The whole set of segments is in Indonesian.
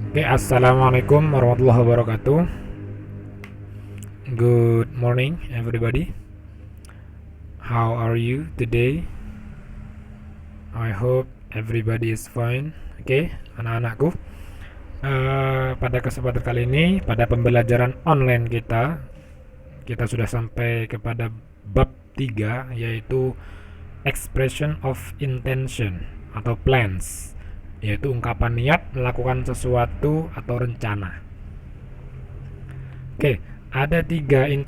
Oke, assalamualaikum warahmatullahi wabarakatuh. Good morning, everybody. How are you today? I hope everybody is fine. Oke, anak-anakku. Pada kesempatan kali ini, pada pembelajaran online kita sudah sampai kepada bab 3, yaitu expression of intention atau plans, yaitu ungkapan niat melakukan sesuatu atau rencana. Oke, ada tiga poin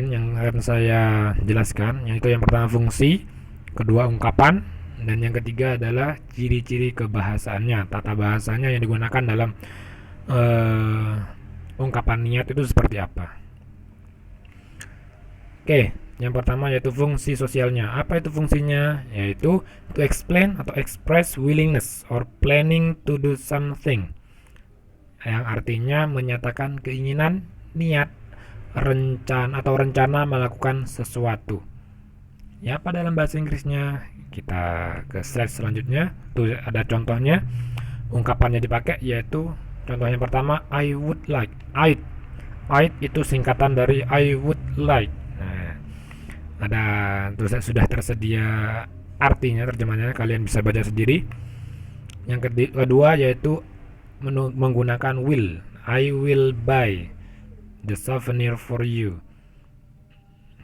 yang akan saya jelaskan, yaitu yang pertama fungsi, kedua ungkapan, dan yang ketiga adalah ciri-ciri kebahasaannya, tata bahasanya yang digunakan dalam ungkapan niat itu seperti apa. Oke, yang pertama yaitu fungsi sosialnya. Apa itu fungsinya? Yaitu to explain atau express willingness or planning to do something, yang artinya menyatakan keinginan, niat, rencana melakukan sesuatu. Ya, apa dalam bahasa Inggrisnya? Kita ke slide selanjutnya. Tuh ada contohnya. Ungkapannya dipakai yaitu contoh yang pertama I would like. I itu singkatan dari I would like. Nah, ada sudah tersedia artinya, terjemahannya kalian bisa baca sendiri. Yang kedua yaitu menggunakan will. I will buy the souvenir for you.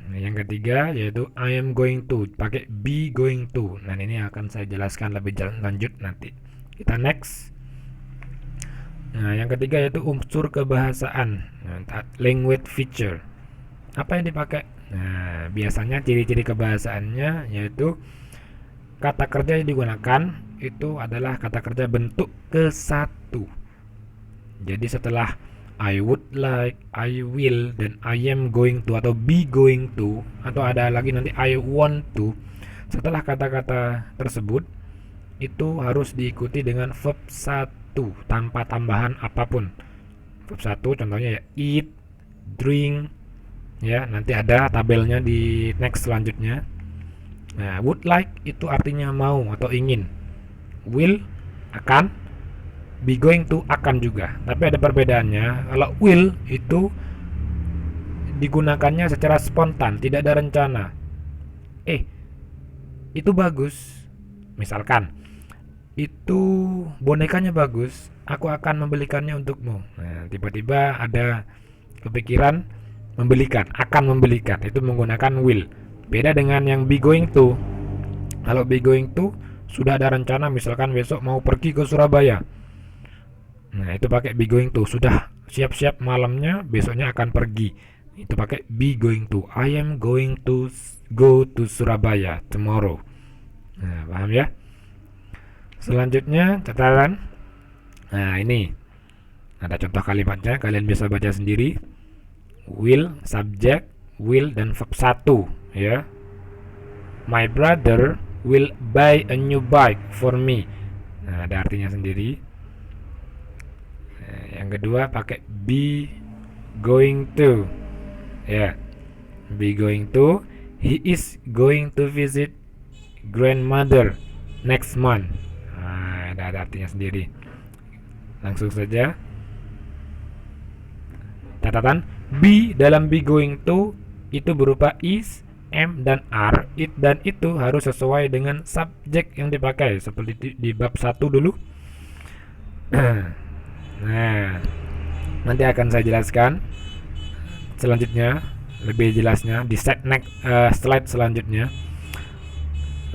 Nah, yang ketiga yaitu I am going to, pakai be going to. Nah, ini akan saya jelaskan lebih lanjut nanti. Kita next. Nah, yang ketiga yaitu unsur kebahasaan, language feature. Apa yang dipakai? Nah, biasanya ciri-ciri kebahasaannya yaitu kata kerja yang digunakan itu adalah kata kerja bentuk ke-1. Jadi setelah I would like, I will, dan I am going to atau be going to, atau ada lagi nanti I want to, setelah kata-kata tersebut itu harus diikuti dengan verb 1 tanpa tambahan apapun. Verb 1 contohnya ya eat, drink, ya nanti ada tabelnya di next selanjutnya. Nah, would like itu artinya mau atau ingin. Will akan, be going to akan juga. Tapi ada perbedaannya. Kalau will itu digunakannya secara spontan, tidak ada rencana. Itu bagus. Misalkan, itu bonekanya bagus, aku akan membelikannya untukmu. Nah, tiba-tiba ada kepikiran membelikan, akan membelikan, itu menggunakan will. Beda dengan yang be going to. Kalau be going to sudah ada rencana, misalkan besok mau pergi ke Surabaya. Nah, itu pakai be going to, sudah siap-siap malamnya besoknya akan pergi. Itu pakai be going to. I am going to go to Surabaya tomorrow. Nah, paham ya? Selanjutnya catatan. Nah, ini ada contoh kalimatnya, kalian bisa baca sendiri. Will, subject, will, dan verb 1 ya. My brother will buy a new bike for me. Nah, ada artinya sendiri. Nah, yang kedua pakai be going to. Ya. Be going to. He is going to visit grandmother next month. Nah, ada artinya sendiri. Langsung saja. Catatan, be dalam be going to itu berupa is, am, dan are. It dan itu harus sesuai dengan subjek yang dipakai, seperti di bab 1 dulu. Nah, nanti akan saya jelaskan selanjutnya, lebih jelasnya di slide selanjutnya.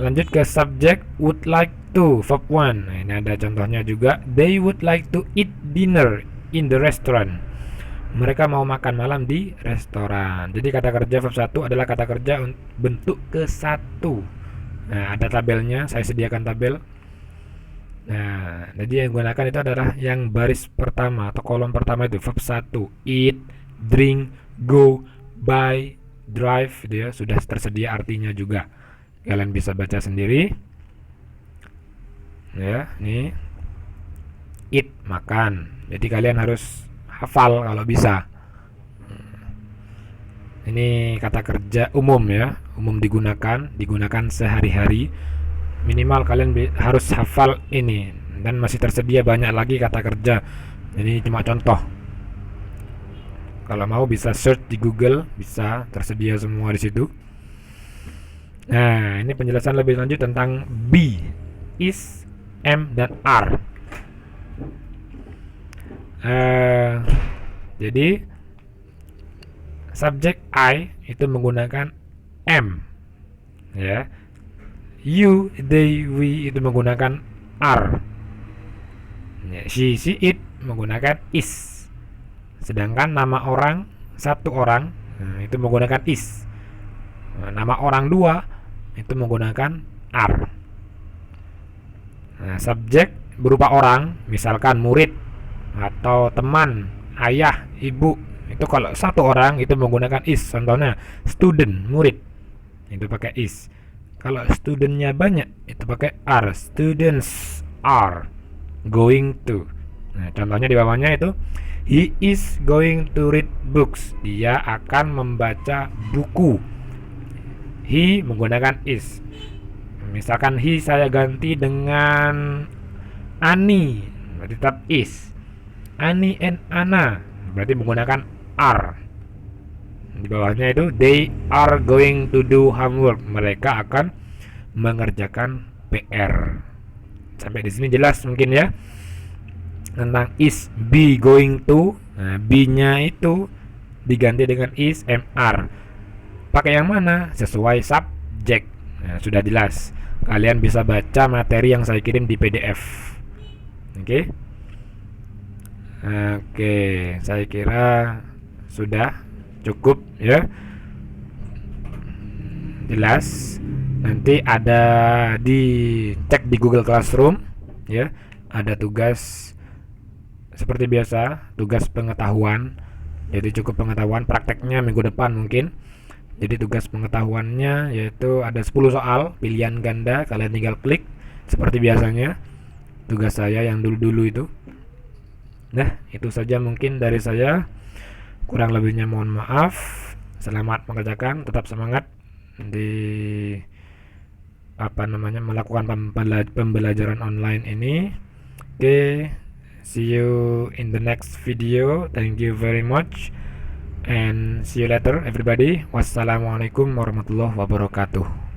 Lanjut ke subjek, would like to, verb 1. Nah, ini ada contohnya juga. They would like to eat dinner in the restaurant. Mereka mau makan malam di restoran. Jadi kata kerja verb 1 adalah kata kerja bentuk ke-1. Nah, ada tabelnya, saya sediakan tabel. Nah, jadi yang digunakan itu adalah yang baris pertama atau kolom pertama itu verb 1. Eat, drink, go, buy, drive, gitu ya. Sudah tersedia artinya juga. Kalian bisa baca sendiri. Ya, ini eat, makan. Jadi kalian harus hafal kalau bisa. Ini kata kerja umum ya, umum digunakan sehari-hari. Minimal kalian harus hafal ini. dan masih tersedia banyak lagi kata kerja. Jadi cuma contoh. Kalau mau bisa search di Google, bisa tersedia semua di situ. Nah, ini penjelasan lebih lanjut tentang be, is, am, dan are. Jadi subjek I itu menggunakan am, ya. You, they, we itu menggunakan are. Ya, she, it menggunakan is. Sedangkan nama orang satu orang, nah, itu menggunakan is. Nah, nama orang dua itu menggunakan are. Nah, subjek berupa orang, misalkan murid atau teman, ayah, ibu, itu kalau satu orang itu menggunakan is. Contohnya student, murid, itu pakai is. Kalau studentnya banyak itu pakai are. Students are going to. Nah, contohnya di bawahnya itu he is going to read books. Dia akan membaca buku. He menggunakan is. Misalkan he saya ganti dengan Ani, berarti tetap is. Ani and Ana berarti menggunakan are. Di bawahnya itu they are going to do homework. Mereka akan mengerjakan PR. Sampai di sini jelas mungkin ya tentang is, be going to. Nah, be-nya itu diganti dengan is, am, are. Pakai yang mana? Sesuai subjek. Nah, sudah jelas. Kalian bisa baca materi yang saya kirim di PDF. Oke. Oke, saya kira sudah cukup ya. Jelas. Nanti ada dicek di Google Classroom ya. Ada tugas seperti biasa, tugas pengetahuan. Jadi cukup pengetahuan, prakteknya minggu depan mungkin. Jadi tugas pengetahuannya yaitu ada 10 soal pilihan ganda, kalian tinggal klik seperti biasanya. Tugas saya yang dulu-dulu itu. Nah, itu saja mungkin dari saya. Kurang lebihnya mohon maaf. Selamat mengerjakan, tetap semangat di melakukan pembelajaran online ini. Oke, see you in the next video. Thank you very much and see you later everybody. Wassalamualaikum warahmatullahi wabarakatuh.